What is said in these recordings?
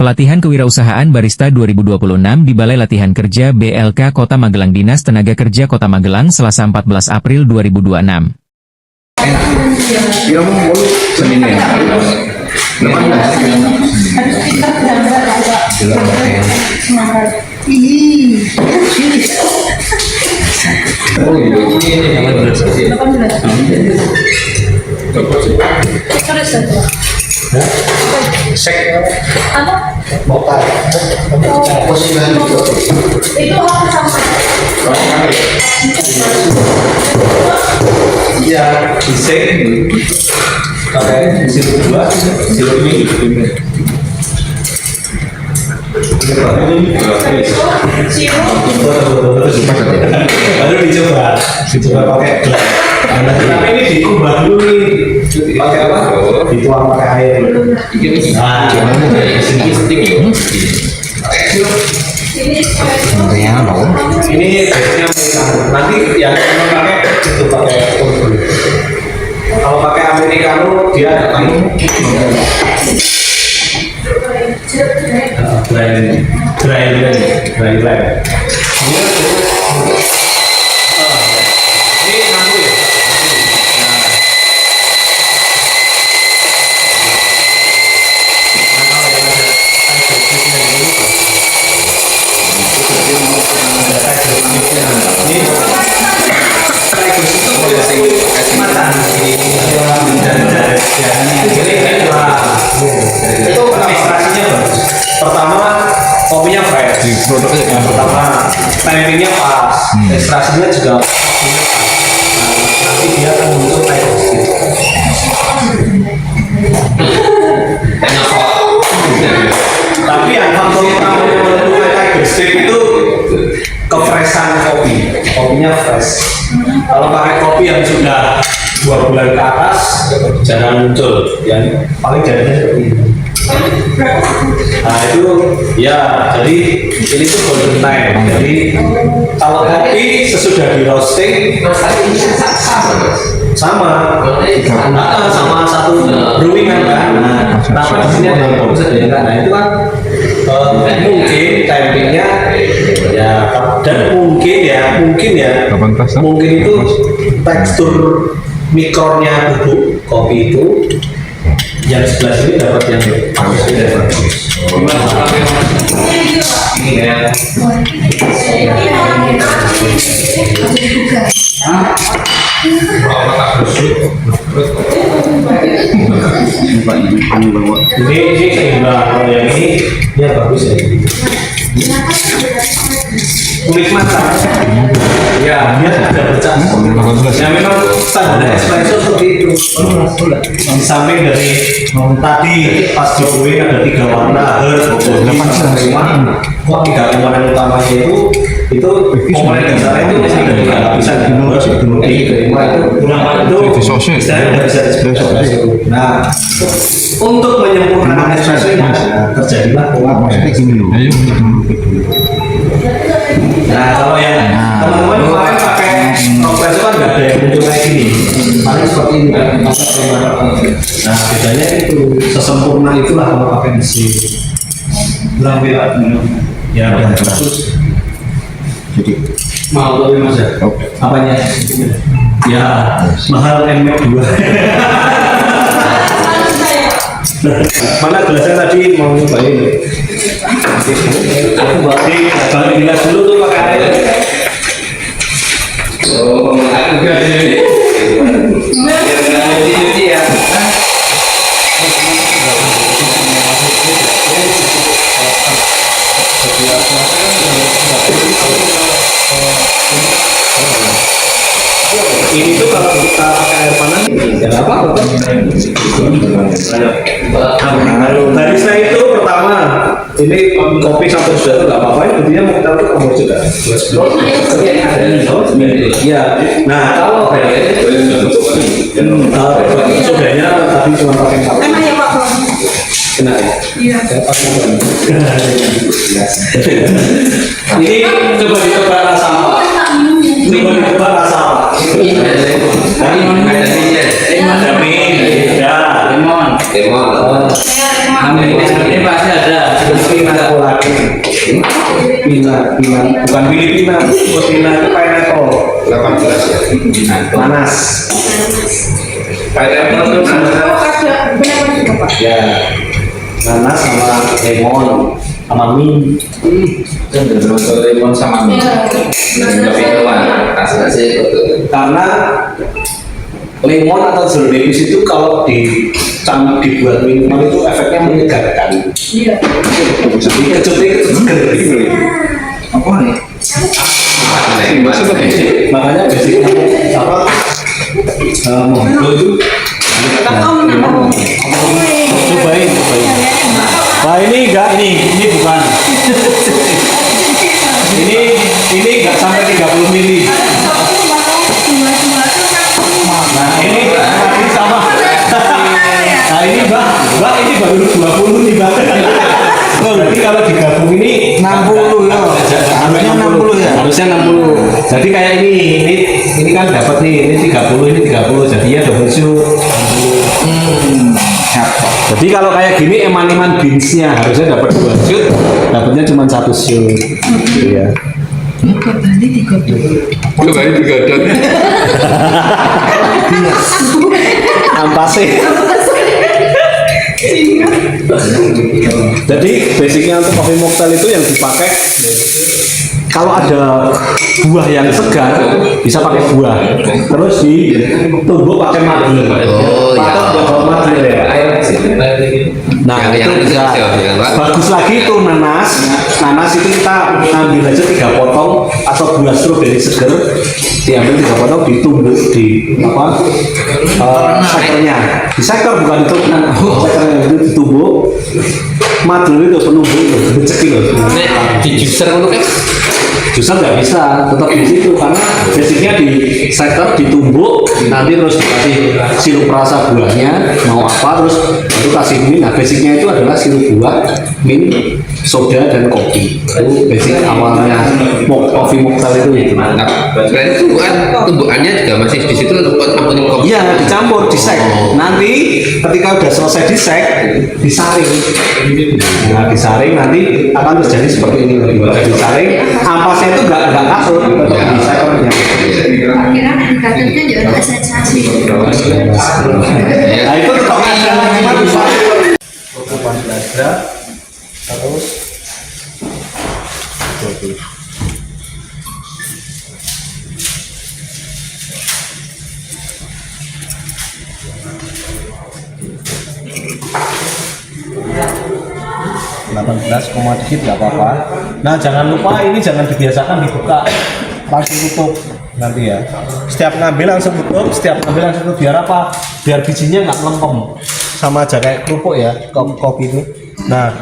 Pelatihan Kewirausahaan Barista 2026 di Balai Latihan Kerja BLK Kota Magelang Dinas Tenaga Kerja Kota Magelang Selasa 14 April 2026. Itu apa sama? Iya, bisik. Oke, bisik dua, sirup ini. Baru dicoba pakai gelas. Tapi ini diubah dulu nih. Pakai apa? Dituang pakai air. Nah, ini biasanya nanti yang kita pakai itu pakai turbo. Kalau pakai americano dia ada dry blend. Ini ngaku ya. Itu ekstraksinya bagus. Pertama kopinya fresh. Yang pertama timingnya pas. Ekstraksinya juga nanti dia akan muncul kayak sedikit. Tapi yang faktor utama menentukan tiger stick itu kefreshan kopi. Kopinya fresh. Kalau pakai kopi yang sudah 2 bulan ke atas jangan muncul, yang paling jadinya seperti ini. Nah itu ya, jadi ini tuh golden time. Jadi kalau kopi sesudah di roasting sama satu brewing kan. Nah di sini ada yang bagus ada yang enggak. Nah itu kan mungkin timingnya ya, dan mungkin itu tekstur mikronnya bubuk kopi itu yang sebelah sini dapat yang bagus. Ini ya. Ini seimbang. Kalau yang ini dia bagus ya. Kulit matang. Ya, dia sudah bercampur. Ya memang standar espresso seperti itu. Di samping dari tadi pas dibuat ada 3 warna, herb, kok 3 komponen utamanya itu komponen dasarnya itu ada 3 lapisan. Nah, untuk menyempurnakan espresso ini terjadilah nah, kalau yang teman-teman kemarin pakai kompreso kan nggak ada yang muncul kayak gini, paling seperti ini kan. Nah, bedanya itu sesempurna itulah kalau pakai mesin. Ya, bagus. Jadi mau lebih mas ya? Apanya? Ya, mahal M2. Mana gelasnya tadi mau nyobain? Aku balik gelas dulu tuh pakai air. Oh, aku gak cuci ya. Ini tuh kalau kita pakai air panas ya apa-apa. Barista itu pertama ini kopi sampai sudah itu nggak apa-apa, intinya mau kita tuh kamu juga. Ya, nah kalau sudahnya tadi cuma pakai kopi. Kena ya? Iya. Ini coba dicoba rasa apa? Coba dicoba rasa apa? Ada mint, ada lemon. Ini pasti ada. Filipina, bukan Filipina, Filipina itu pineapple 18 ya. nanas. Pineapple itu Ada benar-benar juga Pak. Ya, nanas sama lemon sama mint. kan terus lemon sama mie. Lebih keluar rasanya sih itu. Karena lemon atau jeruk nipis itu kalau dibuat minuman itu efeknya menyegarkan. Iya. Jadi kecutnya itu seger gitu. Apa nih? Makanya basicnya apa? Monggo itu. Cobain. Wah ini enggak, ini bukan. ini enggak sampai 30 mili. Nah ini sama. Nah ini mbak ini baru 20 nih mbak. Jadi kalau digabung ini 60 ya. Harusnya 60 ya. Harusnya 60. Jadi kayak ini kan dapat nih, ini 30, ini 30, jadinya double shoot. Jadi kalau kayak gini eman-eman beansnya harusnya dapat 2 shoot, dapatnya cuma 1 shoot. Iya. Kembali digodok. Ampasnya. Jadi basicnya untuk coffee mocktail itu yang dipakai kalau ada buah yang segar bisa pakai buah, terus ditumbuk pakai madu. Oh, iya. Atau bawa madu ya. Nah itu bisa bagus lagi itu nanas itu kita ambil aja 3 potong atau buah stroberi seger diambil 3 potong ditumbuk di apa sekernya di sektor bukan itu sekernya itu ditumbuk madu itu penumbuk itu becek itu Di juicer untuk juicer nggak bisa tetap di situ karena basicnya di sektor ditumbuk nanti terus dikasih sirup rasa buahnya mau apa terus baru kasih ini. Nah basicnya itu adalah sirup buah, mint, soda dan kopi. Itu basic awalnya coffee mocktail itu. Nah, selain itu kan tumbukannya juga masih di situ untuk campurin kopi. Iya dicampur disek. Nanti ketika udah selesai disek disaring. Nah disaring nanti akan terjadi seperti ini. Disaring ampasnya itu nggak katur tetap di sekernya. Akhirnya dikatakan juga ada sensasi. Nah itu tetap ada 18 gram terus 20. Koma dikit nggak apa-apa. Nah jangan lupa ini jangan dibiasakan dibuka langsung tutup nanti ya. Setiap ngambil langsung tutup, biar apa? Biar bijinya nggak melempem. Sama aja kayak kerupuk ya kopi ini. Nah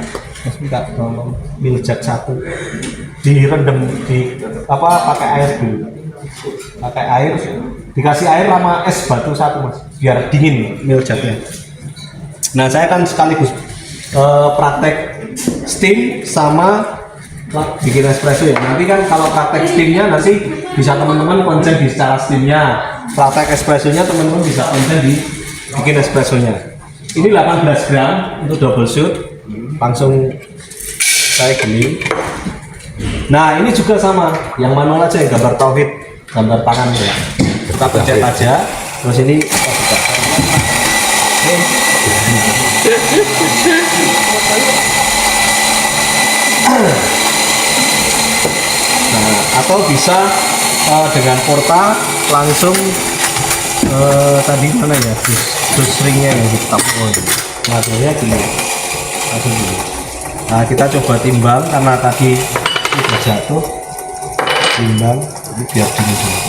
nggak melempem. Miljat 1 direndam di apa pakai air dulu. Pakai air, dikasih air sama es batu 1 mas, biar dingin miljatnya. Nah saya kan sekaligus praktek steam sama bikin espresso ya. Nanti kan kalau praktek steamnya nanti bisa teman-teman konsen di secara steamnya, praktek espressonya teman-teman bisa konsen di bikin espressonya. Ini 18 gram untuk double shoot, langsung saya giling. Nah ini juga sama, yang manual aja yang gambar tauhid, gambar tangan ya. Kita pencet aja, terus ini kita buka. Nah, atau bisa dengan porta langsung tadi mana ya dus ringnya yang hitam materialnya gini langsung gini. Nah kita coba timbang karena tadi udah jatuh, timbang ini biar dingin dulu.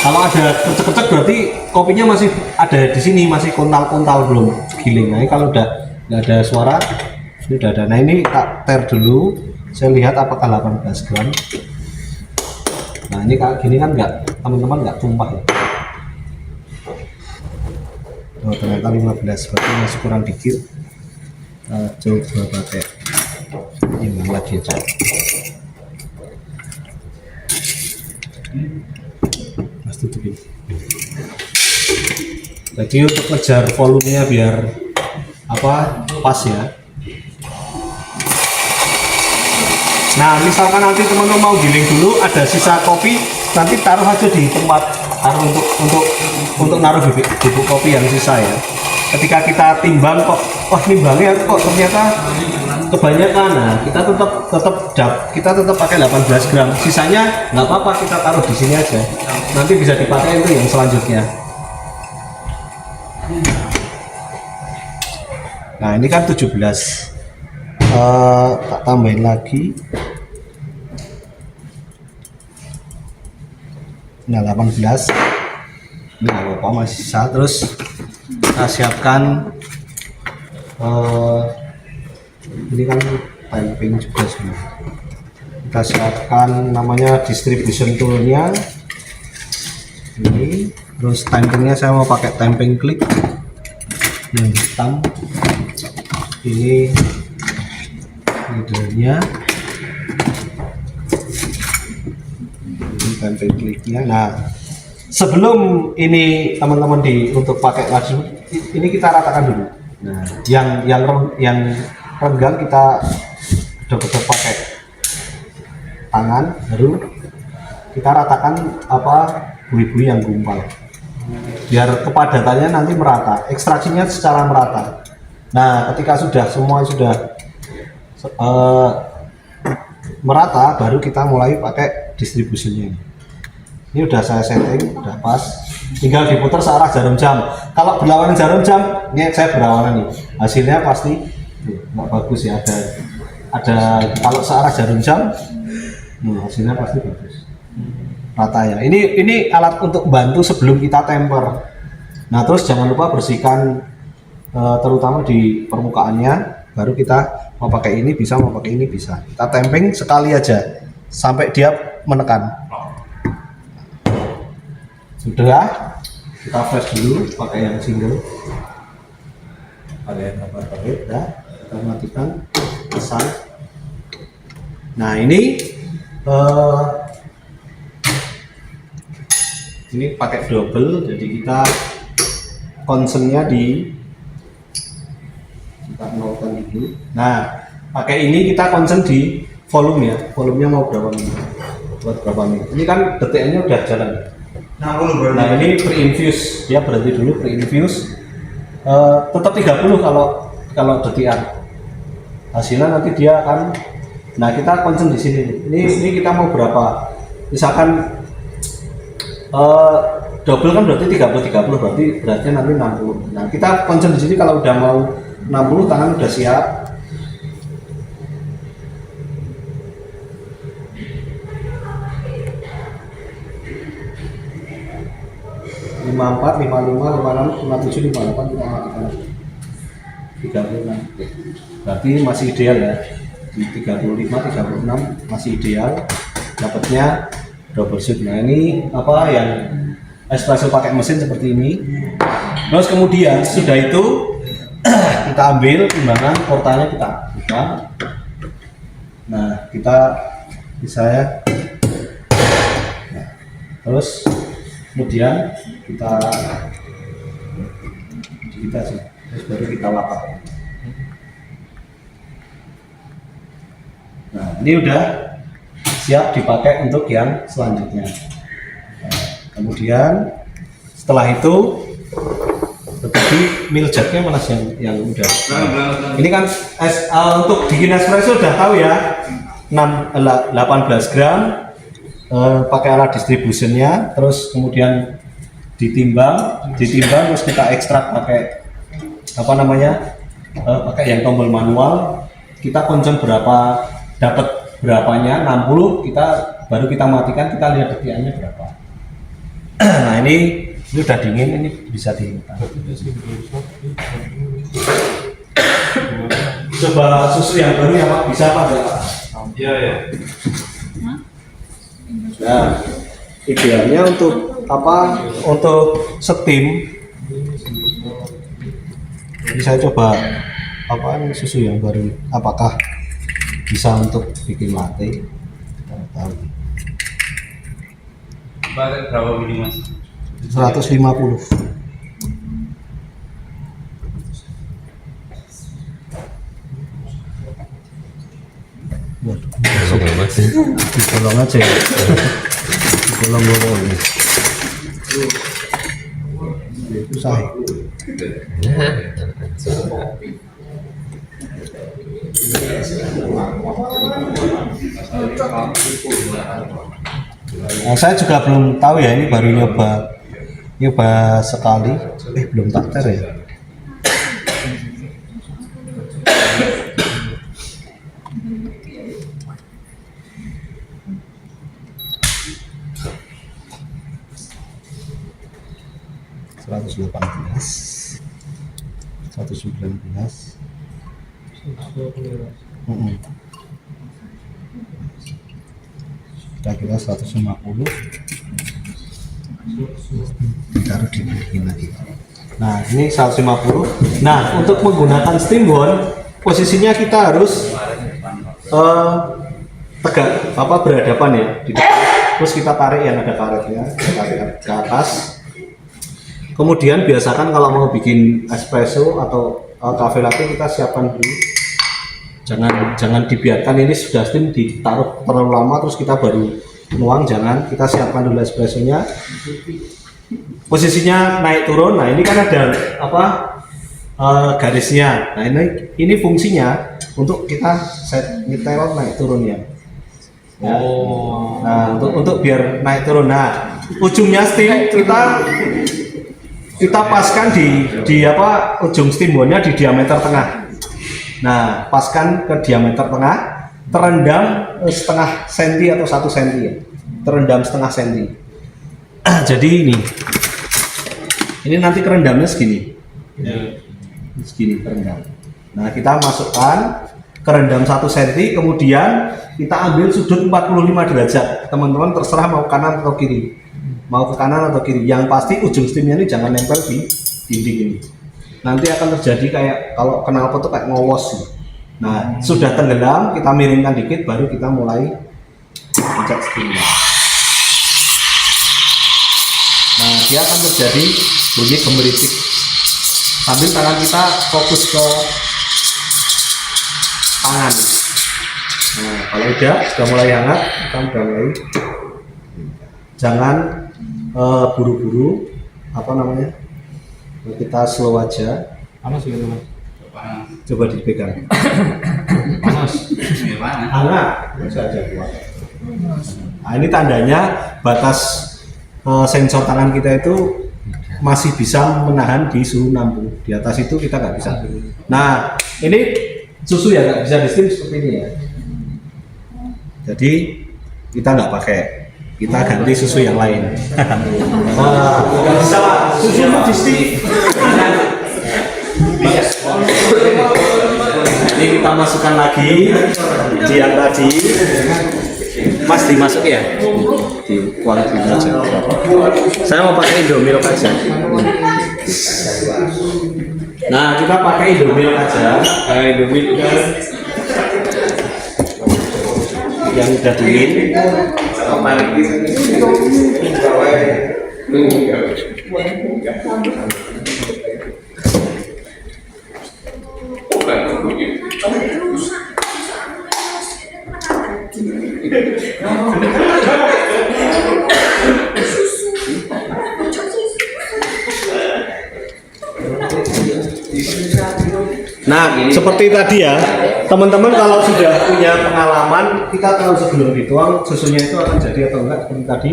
Kalau ada kecek-kecek berarti kopinya masih ada di sini, masih kontal-kontal belum giling. Nah ini kalau udah nggak ada suara sudah ada. Nah ini tak ter dulu, saya lihat apakah 18 gram. Nah ini kayak gini kan nggak, teman-teman nggak tumpah ya. Oh ternyata 15, berarti masih kurang dikit. Coba pakai ini lagi aja. Mas tutupin. Jadi untuk ngejar volumenya biar apa pas ya. Nah, misalkan nanti teman-teman mau giling dulu, ada sisa kopi, nanti taruh aja di tempat taruh untuk naruh bubuk kopi yang sisa ya. Ketika kita timbang kok, wah nimbangnya kok ternyata kebanyakan. Nah, kita tetap pakai 18 gram. Sisanya nggak apa-apa, kita taruh di sini aja. Nanti bisa dipakai itu yang selanjutnya. Nah, ini kan 17. Tak tambahin lagi. Nah, 18. Ini nggak apa-apa, masih sisa. Terus kita siapkan ini kan typing juga semua. Kita siapkan namanya distribution toolnya ini. Terus typingnya saya mau pakai typing click yang hitam. Ini leadernya, ini typing clicknya. Nah, sebelum ini teman-teman untuk pakai langsung ini kita ratakan dulu. Nah, yang renggang kita betul-betul pakai tangan, baru kita ratakan bui-bui yang gumpal biar kepadatannya nanti merata, ekstraksinya secara merata. Nah, ketika semua sudah merata, baru kita mulai pakai distribusinya. Ini udah saya setting, udah pas, tinggal diputar searah jarum jam. Kalau berlawanan jarum jam, ini saya berlawanan nih, hasilnya pasti nggak bagus ya. Ada kalau searah jarum jam, hasilnya pasti bagus, rata ya. Ini alat untuk bantu sebelum kita temper. Nah, terus jangan lupa bersihkan terutama di permukaannya. Baru kita mau pakai ini bisa, mau pakai ini bisa. Kita temping sekali aja sampai dia menekan. Sudah, kita flash dulu pakai yang single. Pakai udah, kita matikan, pesan. Nah, ini pakai double, jadi kita concernnya kita nolkan dulu. Nah, pakai ini kita concern di volume ya. Volumenya mau berapa menit? Buat berapa menit? Ini kan detiknya udah jalan. Nah, ini pre-infuse, dia berhenti dulu pre-infuse. Tetap 30 kalau detikan. Hasilnya nanti dia akan. Nah, kita concern di sini. Ini kita mau berapa? Misalkan double kan berarti 30 berarti nanti 60. Nah, kita concern di sini kalau udah mau 60, tangan udah siap. Lima 54, 55, 56, 57, 58 kita matikan. 36. Berarti masih ideal ya. Di 35, 36 masih ideal. Dapatnya double shoot. Nah, ini yang espresso pakai mesin seperti ini. Terus kemudian sudah itu kita ambil timbangan, portanya kita buka. Nah, kita bisa ya. Nah, terus kemudian kita sih, terus baru kita lapak. Nah, ini udah siap dipakai untuk yang selanjutnya. Nah, kemudian setelah itu tetapi milk jugnya mana sih yang udah. Ini kan untuk bikin espresso udah tahu ya, 18 gram. Pakai alat distributionnya, terus kemudian ditimbang terus kita ekstrak pakai pakai yang tombol manual. Kita concern berapa, dapat berapanya, 60, baru kita matikan, kita lihat detikannya berapa. Nah, ini udah dingin, ini bisa dihidupkan. Coba susu yang baru ya Pak, bisa Pak? Iya. Nah, idealnya untuk steam. Ini saya coba susu yang baru, apakah bisa untuk bikin latte? Tahu. Berapa ini Mas? 150. Waduh, dibolong aja ya. Dibolong-bolong ini. Susah. Nah, saya juga belum tahu ya, ini baru nyoba sekali. Belum takter ya. Kira-kira 150 ditaruh di begini lagi. Nah ini 150. Nah untuk menggunakan steamboat posisinya kita harus tegak berhadapan ya, terus kita tarik yang ada karetnya, kita tarik ke atas. Kemudian biasakan kalau mau bikin espresso atau cafe latte kita siapkan dulu. Jangan dibiarkan ini sudah steam ditaruh terlalu lama terus kita baru nuang, jangan, kita siapkan dulu espressonya. Posisinya naik turun. Nah ini kan ada garisnya. Nah ini fungsinya untuk kita set nyetel naik turun ya. Nah untuk biar naik turun. Nah ujungnya steam kita paskan di ujung steamboatnya di diameter tengah. Nah, paskan ke diameter tengah, terendam setengah senti atau 1 senti ya. Terendam setengah senti. Jadi ini nanti kerendamnya segini. Segini terendam. Nah, kita masukkan kerendam 1 senti, kemudian kita ambil sudut 45 derajat. Teman-teman terserah mau kanan atau kiri. Mau ke kanan atau kiri. Yang pasti ujung steamnya ini jangan nempel di dinding ini. Nanti akan terjadi kayak kalau knalpot tuh kayak ngowos. Nah, sudah tenggelam, kita miringkan dikit, baru kita mulai pencet steamnya. Nah, dia akan terjadi bunyi gemericik. Sambil tangan kita fokus ke tangan. Nah, kalau sudah mulai hangat, kita udah mulai. Jangan buru-buru, kita slow aja. Panas gitu mas. Coba dipegang. Panas. Hangat. Saja kuat. Nah ini tandanya batas sensor tangan kita itu masih bisa menahan di suhu 60. Di atas itu kita nggak bisa. Nah ini susu ya nggak bisa di steam seperti ini ya. Jadi kita nggak pakai. Kita ganti susu yang lain. Nggak bisa susu di steam. Ini kita masukkan lagi di yang tadi. Mas dimasuk ya? Di kualitas aja. Saya mau pakai Indomilk aja. Nah kita pakai Indomilk aja. Indomilk yang udah dingin. Nah, seperti tadi ya, teman-teman kalau sudah punya pengalaman, kita tahu sebelum dituang susunya itu akan jadi atau enggak. Seperti tadi,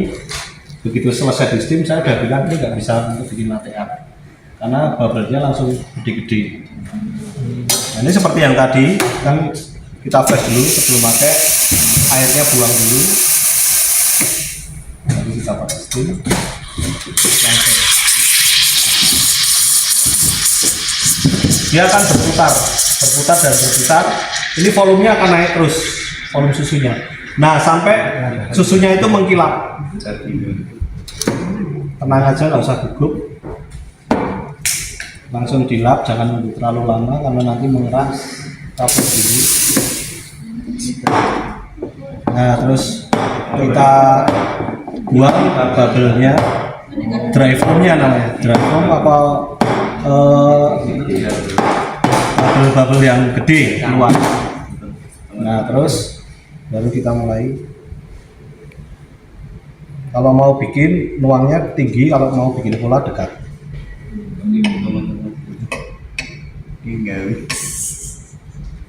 begitu selesai di steam, saya udah bilang ini nggak bisa untuk bikin latte art karena bubble-nya langsung gede-gede. Nah, ini seperti yang tadi, kan kita flash dulu sebelum pakai, airnya buang dulu, lalu kita pakai steam. Dia akan berputar dan berputar. Ini volumenya akan naik terus, volume susunya. Nah, sampai susunya itu mengkilap. Tenang aja, nggak usah gugup. Langsung dilap, jangan nunggu terlalu lama karena nanti mengeras kapur dulu. Nah, terus kita buang bubble-nya, dry foam-nya namanya. Dry foam apa bubble-bubble yang gede keluar. Nah terus baru kita mulai. Kalau mau bikin nuangnya tinggi, kalau mau bikin pola dekat.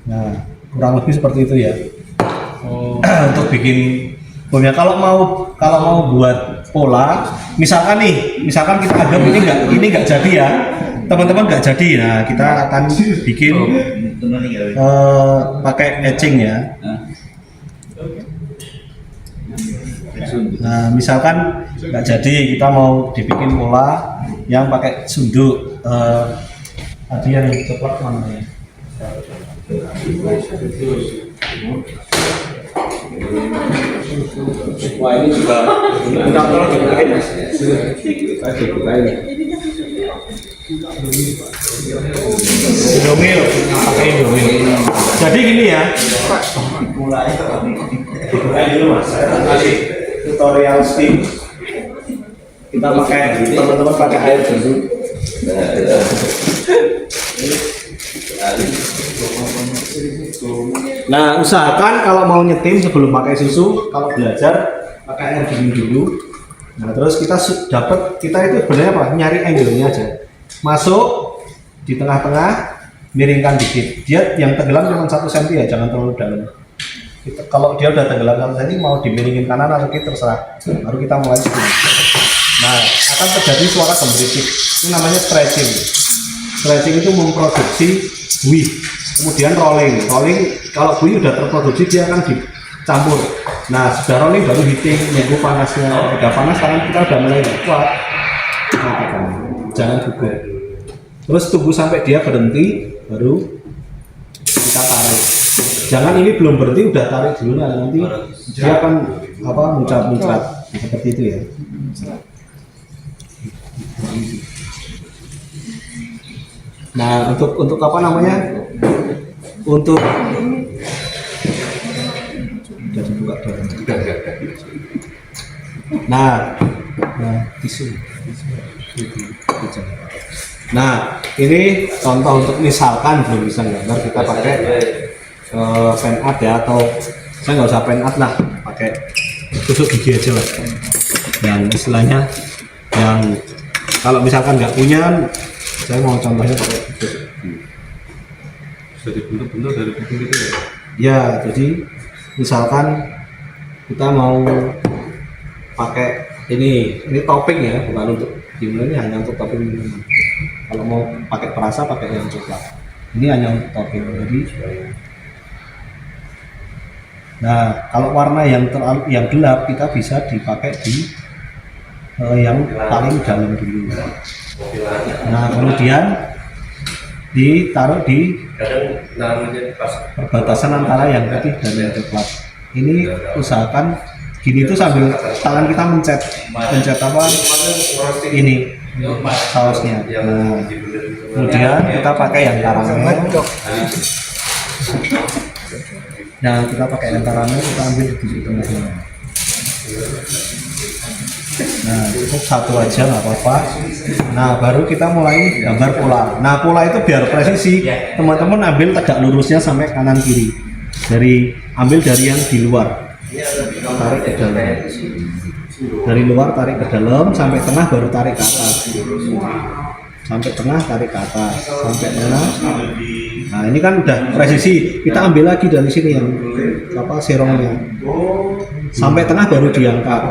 Nah, kurang lebih seperti itu ya. Untuk bikin punya kalau mau buat pola, misalkan kita anggap ini nggak jadi ya, teman-teman nggak jadi. Nah, kita akan bikin pakai etching ya. Nah, misalkan nggak jadi, kita mau dibikin pola yang pakai sunduk. Tadi yang coklat mana ya? Wah, ini juga enggak terlalu dibukain. Indomil, pakai Indomil. Jadi gini ya. Mulai dulu Mas. Saya kasih tutorial steam. Kita pakai, teman-teman pakai air dulu. Nah, usahakan kalau mau nyetim sebelum pakai susu, kalau belajar pakai air dingin dulu. Nah, terus kita itu sebenarnya apa? Nyari angle-nya aja. Masuk di tengah-tengah, miringkan dikit. Dia yang tenggelam cuma 1 cm ya, jangan terlalu dalam. Kalau dia udah tenggelam 1 cm, mau dimiringin kanan atau kiri terserah. Baru kita mulai steam. Nah, akan terjadi suara gembrisik. Itu namanya stretching. Stretching itu memproduksi buih. Kemudian rolling kalau buih udah terproduksi dia akan dicampur. Nah, sudah rolling baru heating, nunggu panasnya. Udah panas tangan kita udah mulai kuat. Jangan gugur. Terus tunggu sampai dia berhenti, baru kita tarik. Jangan ini belum berhenti udah tarik dulu, nah nanti dia akan muncrat seperti itu ya. Nah, untuk apa namanya? Untuk sudah dibuka dong. Nah, tisu. Nah, ini contoh untuk misalkan belum bisa gambar, kita pakai pen art ya, atau saya nggak usah pen art lah, pakai tusuk gigi aja lah. Yang istilahnya, yang kalau misalkan nggak punya, saya mau contohnya pakai tusuk gigi. Jadi bentuk-bentuk dari bikin gitu ya? Ya, jadi misalkan kita mau pakai ini topping ya, bukan untuk minuman, ini hanya untuk topping minuman. Kalau mau pakai perasa pakai yang coklat. Ini hanya untuk topping. Jadi, nah kalau warna yang gelap kita bisa dipakai di yang paling dalam dulu. Nah, kemudian ditaruh di perbatasan antara yang putih dan yang coklat. Ini usahakan gini tuh sambil tangan kita mencet apa ini sausnya. Nah, kemudian kita pakai yang karamel. Nah, kita pakai yang karamel, kita ambil di tengahnya. Nah, cukup satu aja nggak apa-apa. Nah, baru kita mulai gambar pola. Nah, pola itu biar presisi, teman-teman ambil tegak lurusnya sampai kanan kiri. Ambil dari yang di luar, tarik ke dalam. Dari luar tarik ke dalam sampai tengah, baru tarik ke atas. Sampai tengah tarik ke atas, sampai tengah. Nah, ini kan udah presisi. Kita ambil lagi dari sini yang serongnya. Sampai tengah baru diangkat.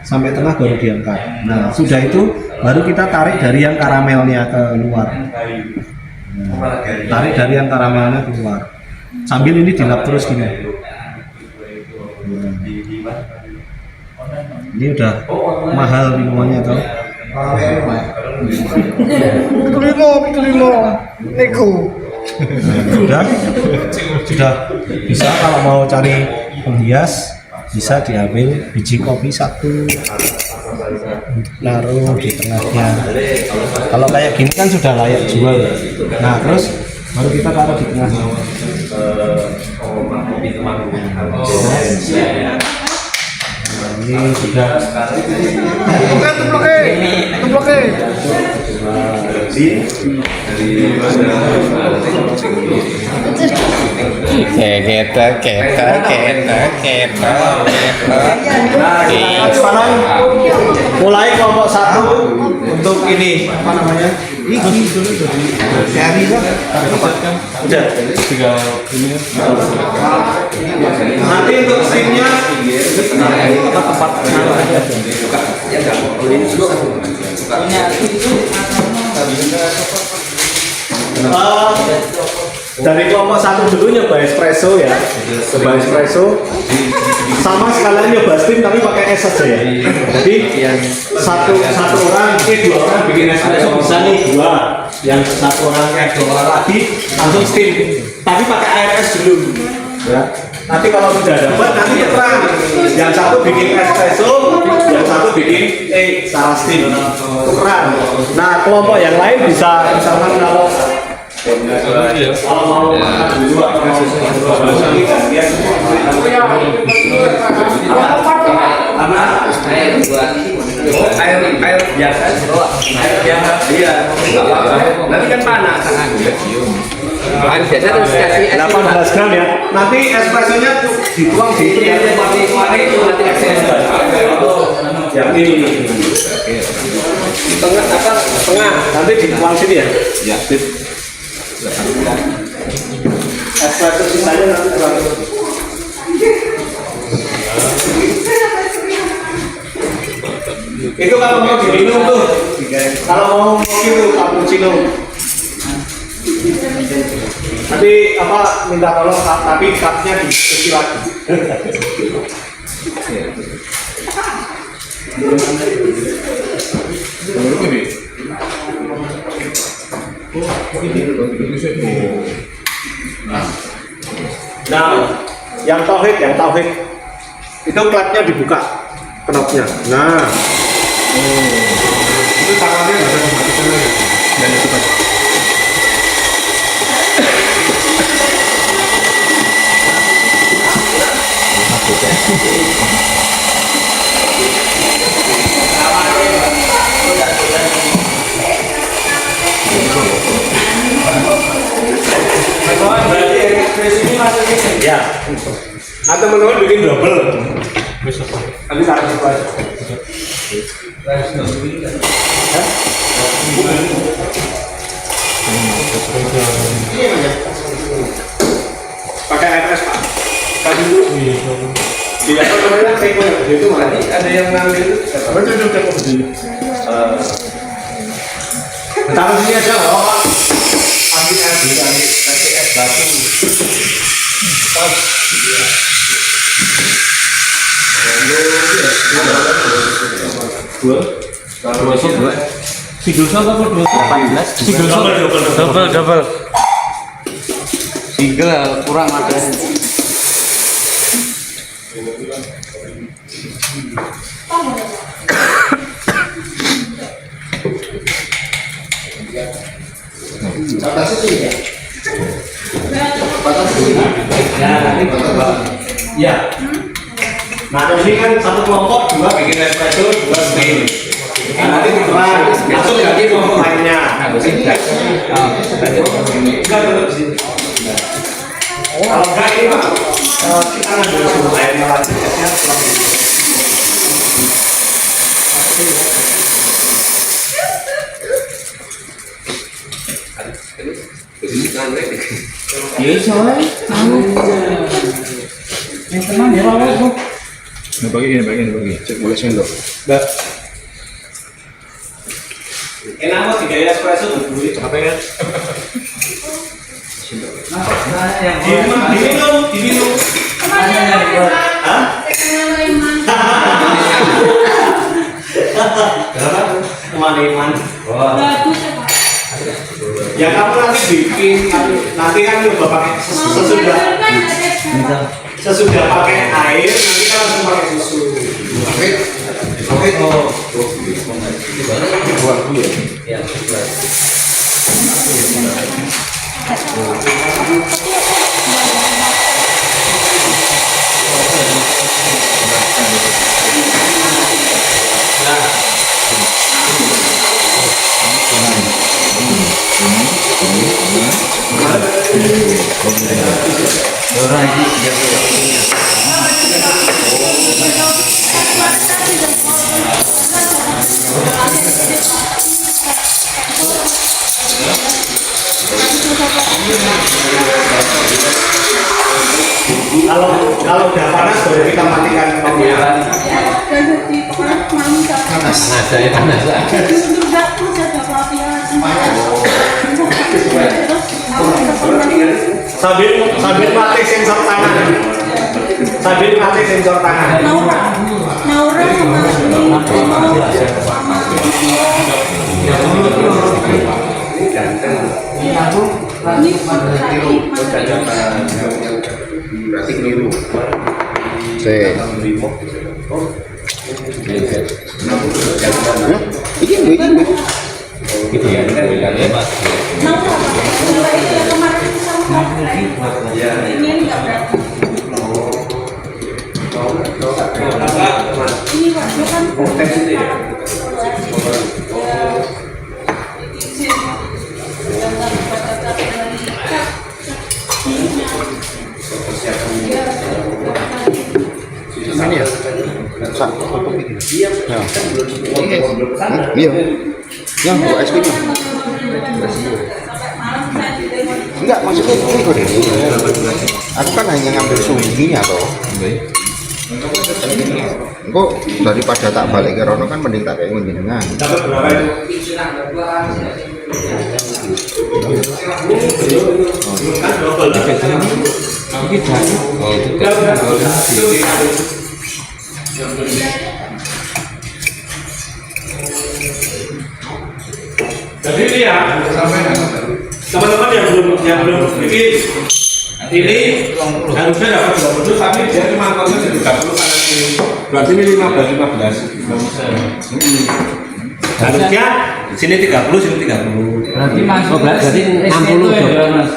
Sampai tengah baru diangkat. Nah, sudah itu baru kita tarik dari yang karamelnya ke luar. Nah, tarik dari yang karamelnya keluar. Sambil ini dilap terus gini. Nah, ini udah mahal minumannya toh. Kelima, nego. Sudah bisa. Kalau mau cari penghias bisa diambil biji kopi 1, naruh di tengahnya. Kalau kayak gini kan sudah layak jual. Nah, terus baru kita taruh di tengahnya. Ini sudah Sekarang mulai kelompok satu untuk ini apa namanya? Carry lah. Udah. Tinggal ini. Nanti untuk steamnya tempat dari kelompok satu dulu nyoba espresso ya, coba espresso sama sekalian nyoba steam tapi pakai es saja ya. Jadi satu orang dua orang bikin espresso bisa nih dua, yang satu orang dua orang lagi langsung steam tapi pakai air es dulu ya. Nanti kalau sudah dapat nanti terang yang satu bikin espresso, yang satu bikin salah steam tukeran. Nah kelompok yang lain bisa misalkan kalau mau makan dulu air biasa iya nanti kan panas air biasa terus kasih 18 gram ya. Nanti espressonya dituang di itu ya. Yang ini tengah apa tengah nanti dituang sini ya. ya Espresso sisanya nanti tuang. Itu kalau mau diminum tuh, kalau mau kopi tuh cappuccino. Nanti apa minta tolong tapi cupnya dicuci lagi. Nah, yang tauhid itu klepnya dibuka, knopnya. Nah, Itu tangannya nggak bisa dimatikan lagi. Dan itu kan. ya. Atau teman-teman bikin double. Nanti taruh situ aja. Pakai air es Pak. Kasih dulu. Di apa namanya? Itu mana? Ada yang ngambil. Taruh sini aja nggak apa-apa. Ambil kasih es batu. double single kurang ada Ya. Nah, ini kan satu kelompok dua bikin espresso, dua steam. Nah, nanti diterang, masuk lagi kelompok lainnya. Kalau enggak ini Pak, kita ngambil sumber airnya lagi, esnya kurang gitu. ya soalnya yang tenang ya lawan Bagi. Cek boleh sendok. Enak kok tiga espresso berdua. Apa ya? Diminum. Hah? Teman-teman. Ya kamu nanti bikin, nanti kan coba pakai sesudah pakai air, nanti kan langsung pakai susu. Oke. Ya. Kalau udah panas baru kita matikan kopinya. Sambil mati sensor tangan. Sambil mati sensor tangan. Naura sama Berarti keliru. Gitu ya, ini kan bedanya Mas. Ini ya? Iya. Yang buat es krim. Enggak, maksudnya ini kok deh. Aku kan hanya ngambil sumbinya toh. Kok daripada tak balik ke Rono kan mending tak kayak menjenengan. Dapat berapa itu? Kan double. Jadi ini ya, teman-teman yang belum ini harusnya dapat 20 tapi dia cuma konsep 30 karena ini berarti ini 15 harusnya sini 30 sini 30 Berarti Mas, berarti 60 ya Mas.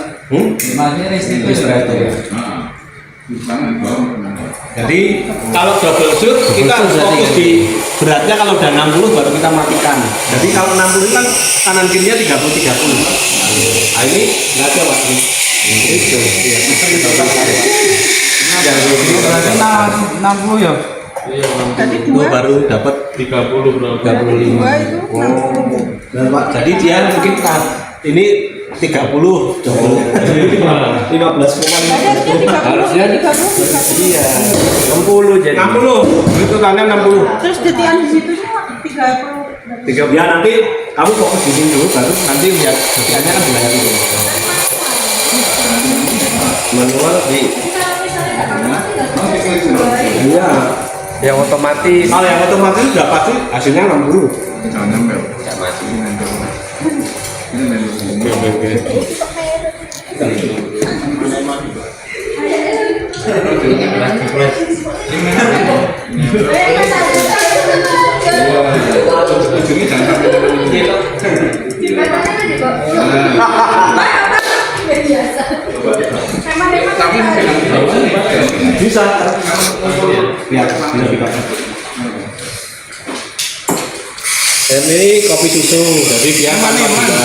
Masnya restitusi berarti ya. jadi kalau double shoot kita harus fokus di beratnya. Kalau udah 60 baru kita matikan. Jadi kalau 60 kan kanan kirinya 30-30. Nah ini nggak ada Pak. Itu ya. Berarti 60 ya. Tadi Itu dua. baru dapat 30 berapa? 35. Dua itu 60. Nah, Pak, jadi dia mungkin ini 30 double. Jadi 15,5. Harusnya 30. Iya. 60 jadi. 60. Itu tanya 60. Terus detian di situ cuma 30. Ya nanti kamu fokus di sini dulu baru nanti lihat detiannya kan belajar dulu. Manual di iya. Yang otomatis. Kalau yang otomatis sudah pasti hasilnya 60. Jangan nempel. Enggak mati. Bisa. Lihat, bisa dikatakan. Ini kopi susu, jadi dia tanpa gula.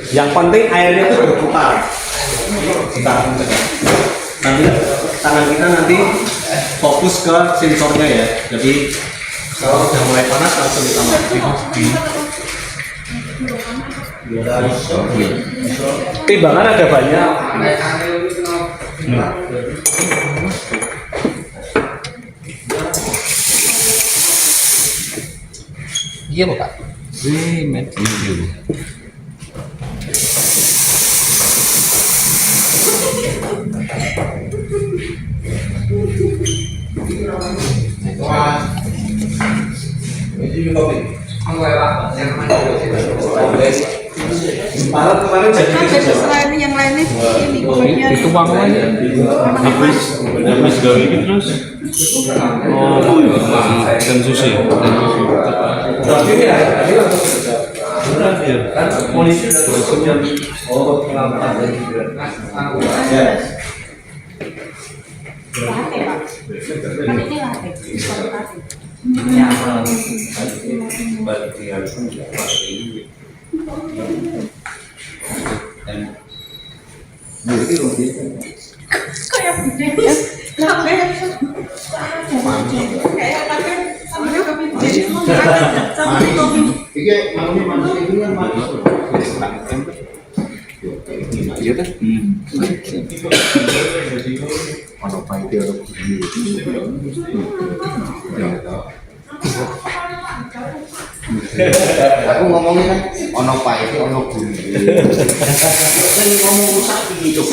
Yang penting airnya itu berputar. Nanti tangan kita nanti fokus ke sensornya ya. Jadi kalau udah mulai panas langsung kita matikan. Timbangan ada banyak. Iya Pak. Medium. Kemarin jadi Jadi selain yang lainnya ini kemudian Itu uang aja. Habis gawe iki terus dan sushi. berarti ini kan polisi sudah ya. Kayak budenya. Kayak pakai sama kopi jadi sama kopi. Iki mangune mana iki kan masuk. Iya kan? Ono pahit ono gurih. Aku ngomongin kan ono pahit ono gurih. Kan ngomong rusak gitu.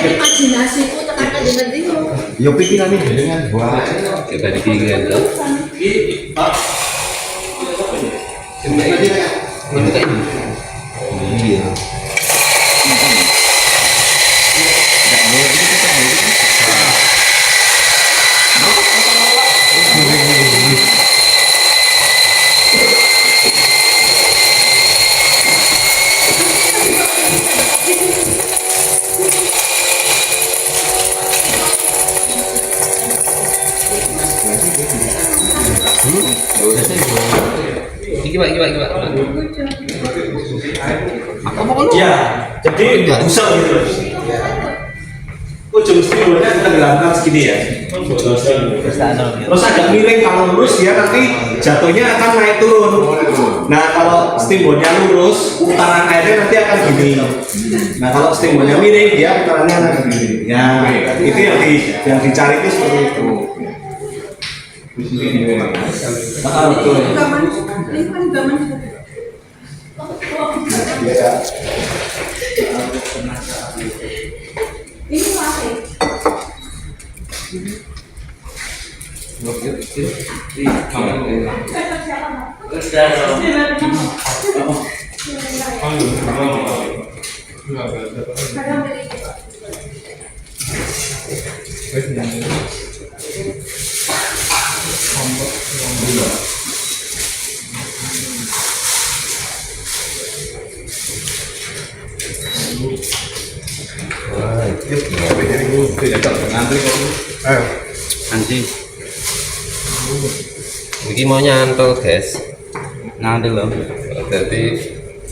Imajinasiku tekan dengan itu. Yo pikirane dengan buah. Kita dipikirkan tuh. Iya. Iki Pak. Ya, jadi busel gitu. Ujung spidolnya kita gerakkan segini ya. Terus agak miring, kalau lurus dia nanti jatuhnya akan naik turun. Nah kalau steamboatnya lurus, putaran airnya nanti akan gini. Nah kalau steamboatnya miring, dia putarannya akan gini. Ya, itu yang dicari itu seperti itu. Betul. Gaman, ini kan gaman. Ini masih. Anjing. Iki mau nyantol guys. Nyantol loh. Jadi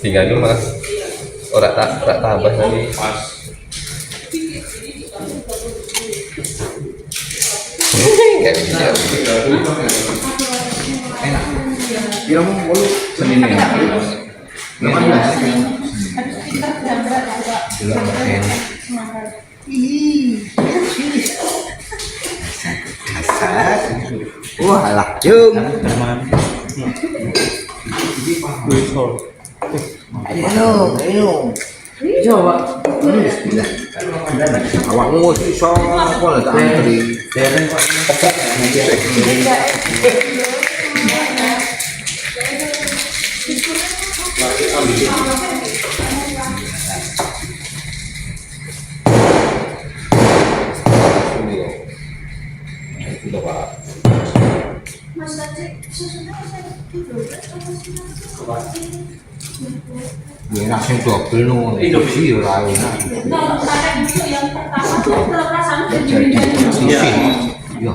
tinggal itu malah orang tak tambah lagi. Enggak bisa. Enak. Kira mau bolu Senin ya. 18. Wah lah, jom. Ayo. Coba. Bismillah. Awakmu iso apa lek antri. Ya langsung double no. Iya ora enak. Iya. Iya.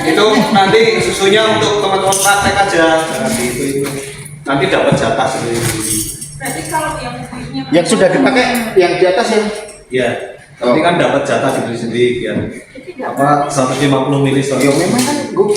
Itu nanti susunya untuk teman-teman praktek aja. Nanti dapat jatah sendiri. Berarti kalau yang kulitnya Yang sudah dipakai yang di atas ya. Iya. Nanti kan dapat jatah sendiri biar apa 150 mili. Ya memang kan gue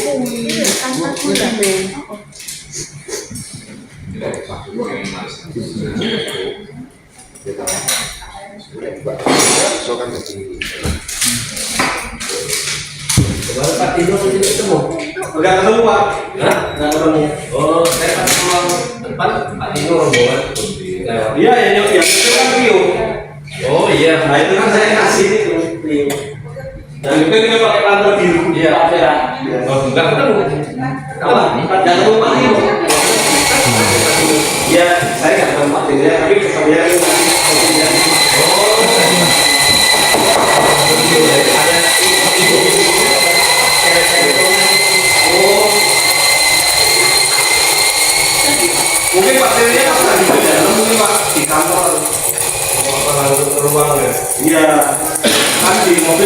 Pak Tino ketemu? Enggak ketemu Pak. Hah? Enggak ketemu. Oh, saya kan pulang depan Pak Tino rombongan. Iya, yang itu kan Rio. Oh iya, nah itu kan saya kasih itu Rio. Dan itu kita pakai kantor biru. Iya, ada. Oh, enggak ketemu. Apa? Enggak ketemu Pak Rio. Iya, saya enggak ketemu Pak Tino, tapi saya mungkin Pak Tirinya pas lagi di dalam mungkin Pak di kantor ruang ya. Iya, kan di mobil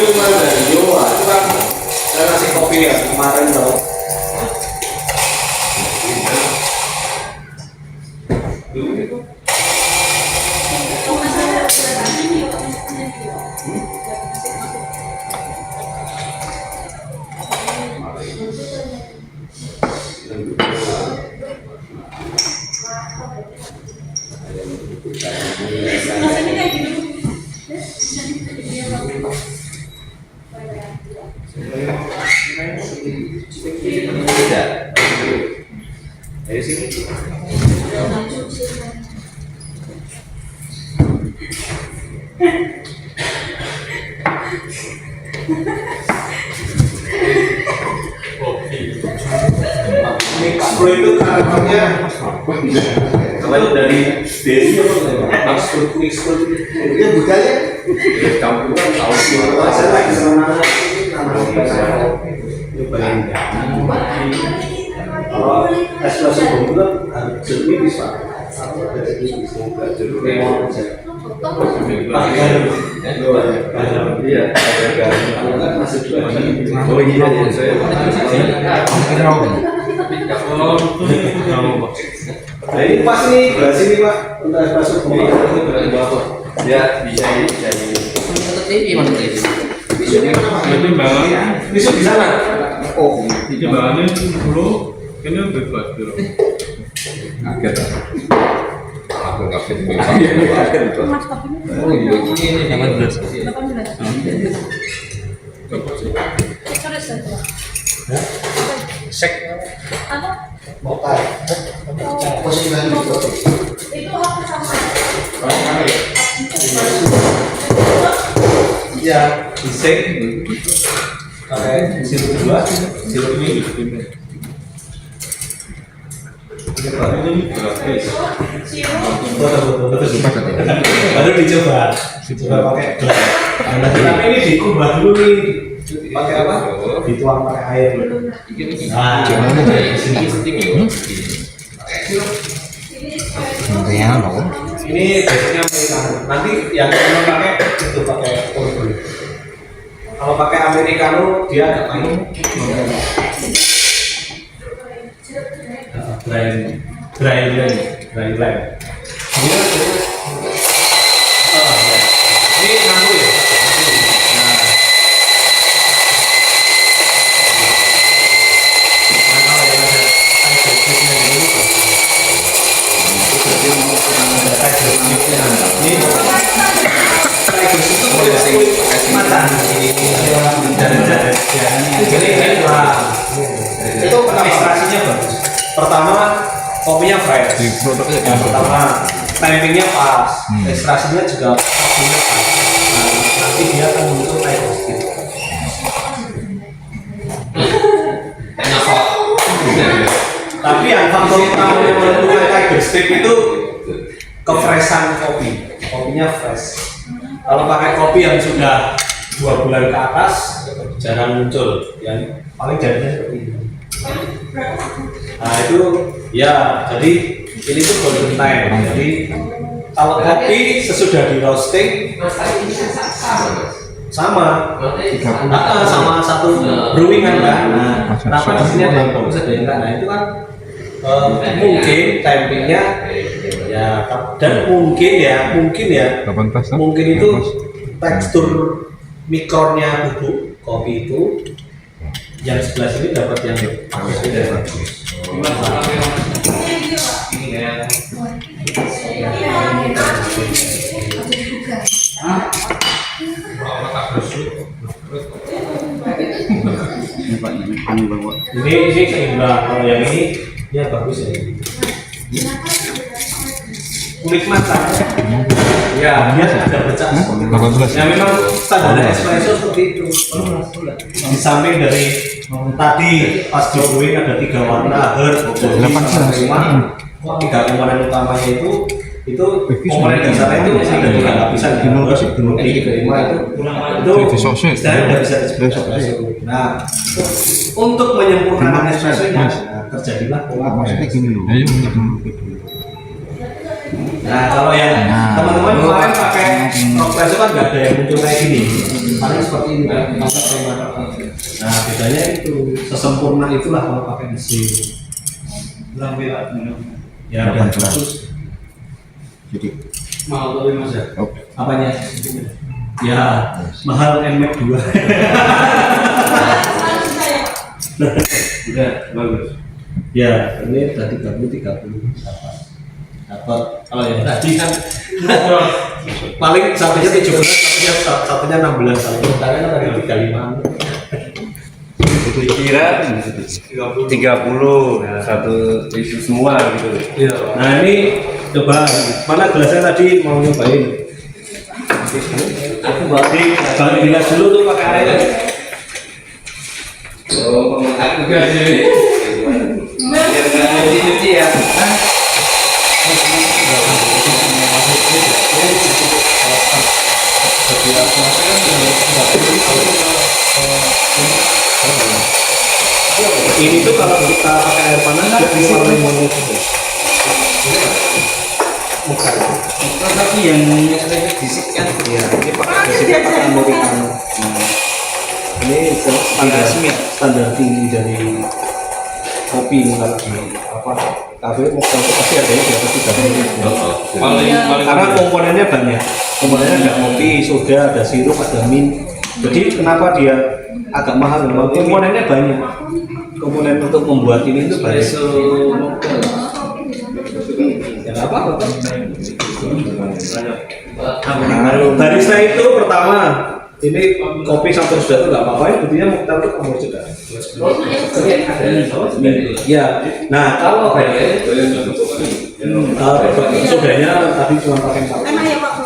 kopi yang kemarin loh. Rasanya kayak gitu. Dari sini. Mixpro itu karakternya kalau dari Desi apa? Mixpro Dia budaya. campuran audio saya lagi senang kalau espresso bumbu harus jernih bisa iya nah ini pas nih gelas ini pak untuk espresso bumbu Ya bisa ini. Jadi bangun, Besok di sana. Oh, jadi bangunnya dulu, ini bebas dulu. Kaget. Aku kaget. Mas kopinya Oh iya, ini jangan belas. 18. Terus saja. Sek. Apa? mokai. Posisi lagi itu. Itu aku sama. Iya, disek. Pakai sirup dua, sirup ini. Baru dicoba, coba pakai gelas. Tapi ini dikubah dulu nih. Pakai apa? Dituang pakai air. Nah, ini biasanya Americano. Nanti yang kita pakai itu pakai Oreo. Kalau pakai Americano dia agak pahit. Dry blend. Ini ngaku ya. Itu ekstrasinya bagus. Pertama kopinya fresh. Yang pertama timingnya pas. Ekstrasinya juga pastinya pas. Nah, nanti dia akan muncul kayak sedikit. Tapi yang faktor utama yang menentukan Tiger Stick itu kefreshan kopi. Kopinya fresh. Kalau pakai kopi yang sudah 2 bulan ke atas jarang muncul, yang paling jadinya seperti ini. Nah itu ya, jadi ini tuh golden time. Jadi kalau kopi sesudah di roasting sama sama satu brewing kan. Nah, kenapa di sini ada yang bagus ada yang enggak? Nah itu kan mungkin timingnya ya, dan mungkin itu tekstur mikronnya bubuk kopi itu yang sebelah sini dapat yang bagus. Ini seimbang. Kalau yang ini ya bagus ya. Kulit matang. Ya, dia ada bercak. Ya memang standar espresso seperti itu. Di samping dari tadi pas di brewing ada 3 warna herb, aroma, 3 komponen utamanya itu komponen dasarnya itu ada 3 lapisan. Di kelima itu istilahnya udah bisa espresso. Nah, untuk menyempurnakan espressonya terjadilah pola proses. Nah, kalau yang teman-teman kemarin pakai espresso kan nggak ada yang muncul kayak gini. Paling seperti ini kan. Nah, bedanya itu sesempurna itulah kalau pakai mesin. Ya, dan bagus. Jadi Mau tapi Mas ya. Apanya? Ya, mahal NMAX 2. Udah bagus. Ya, ini udah 30 dapat. Kalau yang tadi kan paling satunya 17, satunya 16, sementara kan tadi 35. Kira 30 satu itu semua gitu. Iya. Nah, ini coba mana gelasnya tadi mau nyobain. Aku balik gelas dulu tuh pakai air. Oh, aku gak sih. Biar nggak cuci ya. Ini tuh kalau kita pakai air panas dia keluar limonnya gitu. Bukan. tapi yang disik kan Iya, ini biasanya pakai americano. Ini standar tinggi dari kopi ini kalau di apa kafe mocktail itu pasti harganya di atas 30.000. Paling Karena komponennya banyak. Komponennya ada kopi, soda, ada sirup, ada mint. Jadi kenapa dia agak mahal? Komponennya banyak. Komponen untuk membuat ini itu banyak. Ya nggak apa-apa. Barista itu pertama ini kopi sampai sudah itu nggak apa-apa, ini buktinya mocktail itu kamu juga. Ya, nah kalau sodanya tadi cuma pakai 4. Emang ya Pak?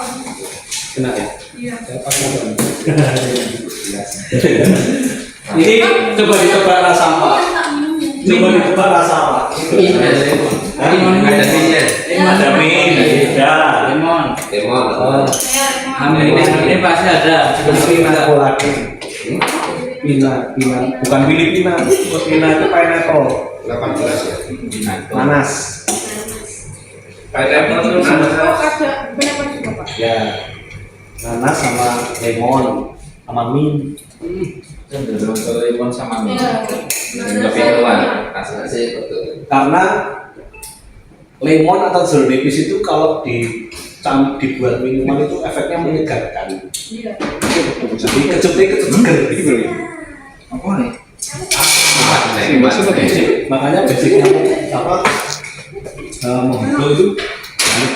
Kena ya? Iya. Ini coba ditebak rasa apa? Coba ditebak rasa apa? Ada minyak. Ada mint, ada lemon Lemon. ini pasti ada pina kolaki. Pina, bukan Filipina. Pina itu pineapple, 18 ya. nanas. Pineapple itu Oh, ada benar juga Pak. Ya, nanas sama lemon sama mint. Cenderung ke lemon sama mint. Iya. Lebih keluar. Rasanya sih betul. Karena lemon atau jeruk nipis itu kalau dibuat minuman itu efeknya menyegarkan. Iya. Jadi kejutnya seger gitu. apa nih Makanya basicnya apa? Mojito itu.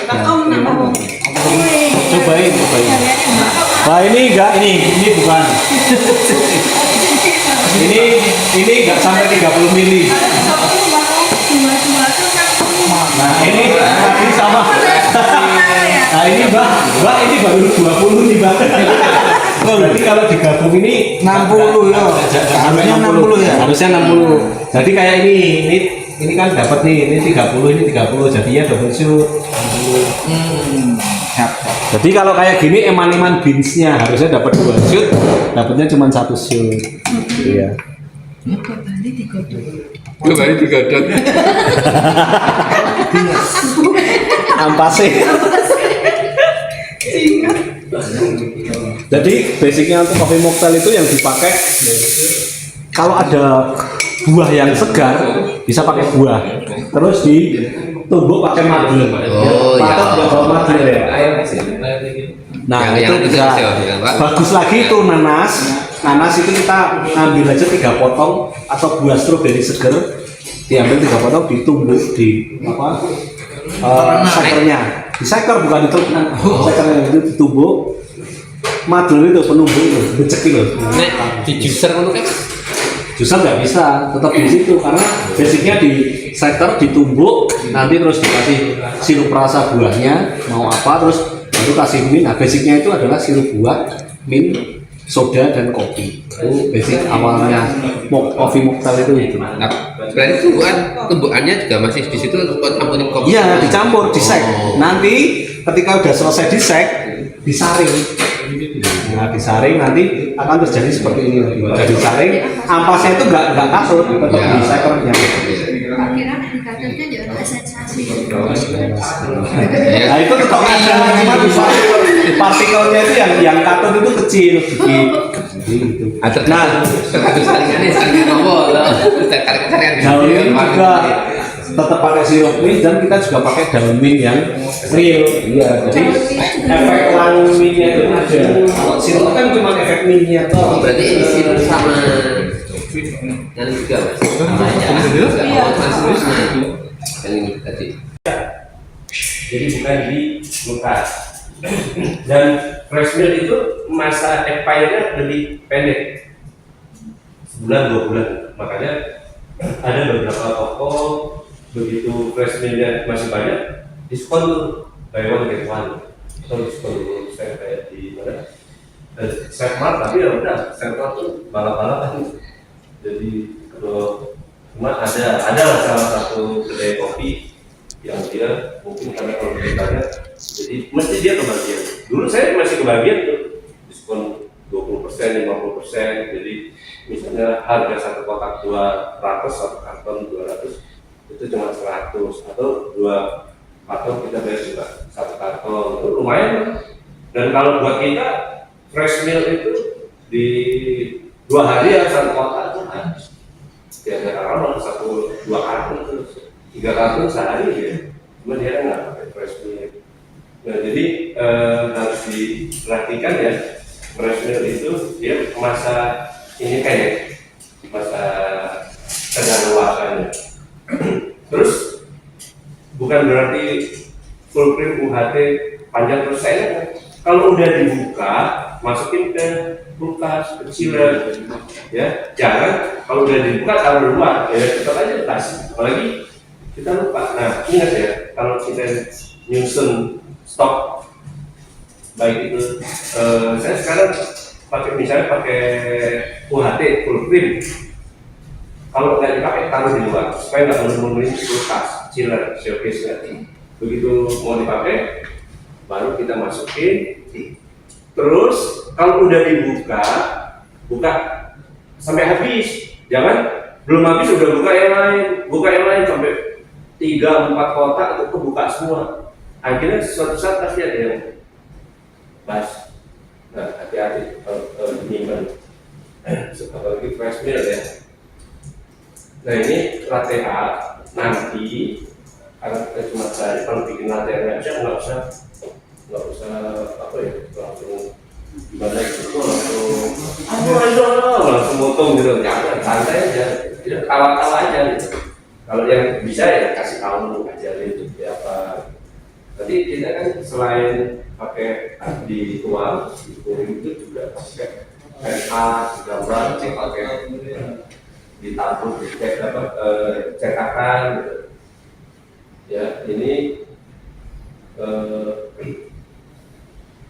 Kakao menambah bom. Cobain. Wah ini enggak, ini bukan. ini enggak sampai 30 mili. Nah ini tadi sama. Nah ini mbak ini baru 20 nih mbak. Berarti kalau digabung ini 60 ya harusnya 60 ya Harusnya 60. Jadi kayak ini kan dapat nih, ini 30, ini 30, jadinya double shoot. 60. siap Jadi kalau kayak gini eman-eman beansnya harusnya dapat 2 shoot, dapatnya cuma 1 shoot. Iya. Dua kali digodok. Ampasnya. Jadi basicnya untuk coffee mocktail itu yang dipakai kalau ada buah yang segar bisa pakai buah, terus ditumbuk pakai madel. Oh, iya. Patut nggak bawa madel ya. Nah Yang itu bisa ya, Pak. bagus lagi itu nanas. Nanas itu kita ambil aja 3 potong atau buah stroberi seger, diambil 3 potong ditumbuk di apa? Sekernya. Diseker bukan itu. Sekernya itu ditumbuk. Madel itu penumbuk itu, becek itu. Nek di juicer ngono kan. Juicer nggak bisa, tetap di situ karena basicnya di seker ditumbuk, nanti terus dikasih sirup rasa buahnya mau apa, terus baru kasih mint. Nah basicnya itu adalah sirup buah, mint, soda dan kopi. Itu basic awalnya coffee mocktail itu. Nah, berarti tumbukannya juga masih di situ untuk campurin kopi. Iya dicampur, disek. Oh. Nanti ketika udah selesai disek, disaring. Nah, disaring nanti akan terjadi seperti ini nanti. Disaring, ampasnya itu nggak kasut, tetap di sekernya. Akhirnya indikatornya juga ada sensasi. Nah itu tetap ada, cuma di partikelnya itu yang katut itu kecil, gitu. Nah, saringannya saringan apa loh? Saringan daun mint juga tetap pakai sirup mint dan kita juga pakai daun mint yang real. Iya, jadi efek wangi mintnya itu ada. Kalau sirup kan cuma efek mintnya toh. berarti ini sirup sama yang juga mas sama aja translusnya yang ini tadi. Jadi bukan di bekas. Dan fresh milk itu masa expirednya lebih pendek, sebulan 2 bulan. Makanya ada beberapa toko begitu fresh milknya masih banyak, diskon tuh buy one get one atau diskon dulu. Saya kayak di mana Setmart, tapi ya udah Setmart tuh balap-balapan. Jadi cuma ada lah salah satu kedai kopi yang dia mungkin karena kalau banyak, jadi mesti dia kebagian. Dulu saya masih kebagian tuh diskon 20%, 50%. Jadi misalnya harga satu kotak 200, satu karton 200 itu cuma 100, atau 2 karton kita bayar juga satu karton, itu lumayan. Dan kalau buat kita fresh milk itu di 2 hari ya satu kotak itu habis. Ya kadang-kadang 1-2 karton terus 3 karton sehari ya. Cuma dia nggak pakai fresh milk. Nah jadi harus diperhatikan ya, fresh milk itu dia masa ini kayak masa kedaluarsanya. Terus bukan berarti full cream UHT panjang terus saya. Kalau udah dibuka, masukin ke kulkas kecil ya. Jangan kalau udah dibuka taruh luar ya, tetap aja tas. Apalagi kita lupa. Nah ingat ya, kalau kita nyusun stok baik itu saya sekarang pakai misalnya pakai UHT full cream. Kalau nggak dipakai taruh di luar supaya nggak memenuhi kulkas chiller showcase nya. Begitu mau dipakai baru kita masukin. Terus kalau udah dibuka, buka sampai habis. Jangan belum habis udah buka yang lain sampai 3-4 kotak itu kebuka semua. Akhirnya suatu saat pasti ada yang bas. Nah hati-hati kalau nyimpan, apalagi fresh milk ya. Nah ini latte art nanti karena kita cuma cari kalau bikin latte aja nggak usah apa ya, langsung gimana itu langsung motong gitu, jangan santai aja, tidak tawa-tawa aja gitu. Kalau yang bisa ya kasih tahu, ajarin itu apa. Tadi kita kan selain pakai dituang, dikuring itu juga pakai penat, gambar, pakai ditampung, dicek apa cetakan gitu. Ya ini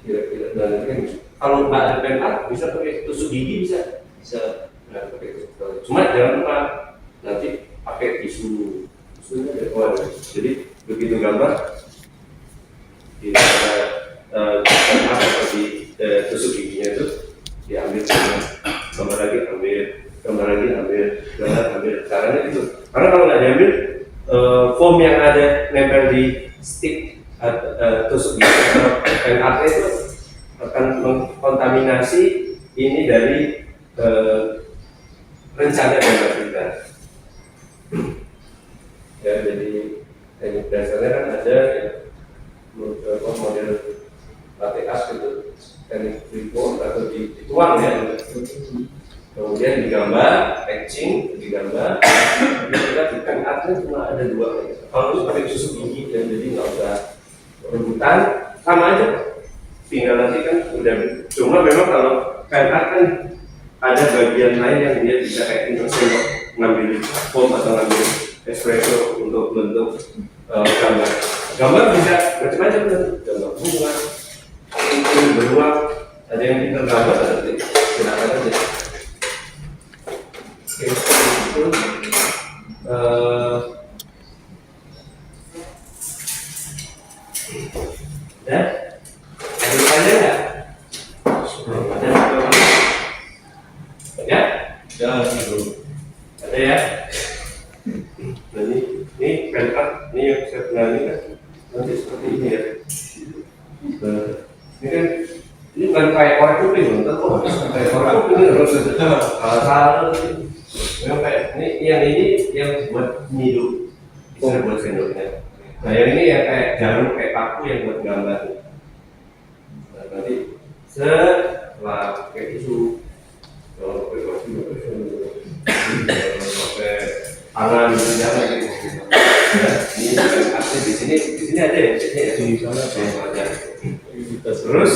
kira-kira dan kalau nggak ada pen art bisa pakai tusuk gigi, bisa pakai tusuk. Cuma jangan lupa nanti pakai tisunya dari luar. Jadi begitu gambar di tusuk giginya itu diambil, gambar lagi ambil. Caranya itu. Karena kalau nggak diambil foam yang ada nempel di stick tusuk gigi atau pen art itu akan mengkontaminasi ini dari rencana gambar kita. Ya jadi teknik dasarnya kan ada ya, model latte art itu teknik freeform atau dituang ya, kemudian digambar, etching, digambar. Kita di pen artnya cuma ada 2. Kalau itu pakai tusuk gigi dan jadi nggak usah rebutan, sama aja. Tinggal nanti kan udah. Cuma memang kalau pen art kan ada bagian lain yang dia bisa kayak intersen ngambil foam atau ngambil espresso untuk bentuk gambar. Gambar bisa macam-macam kan, gambar bunga, beruang, ada yang kita gambar, ada silakan aja. Oke, itu ya, ada tanya nggak? ya. Nah, ini pen up, ini yang saya berani kan nanti seperti ini ya. Nah, ini kan ini bukan kayak korek kuping loh, ntar kok kayak korek kuping harus salah. Yang kayak ini yang buat nyidup, bisa buat sendoknya. Nah yang ini yang kayak jarum kayak paku yang buat gambar. Nah, nanti setelah pakai tisu, kalau pakai baju, pakai tangan gitu ya. Ini kan asli di sini ada ya, di sana ada. Terus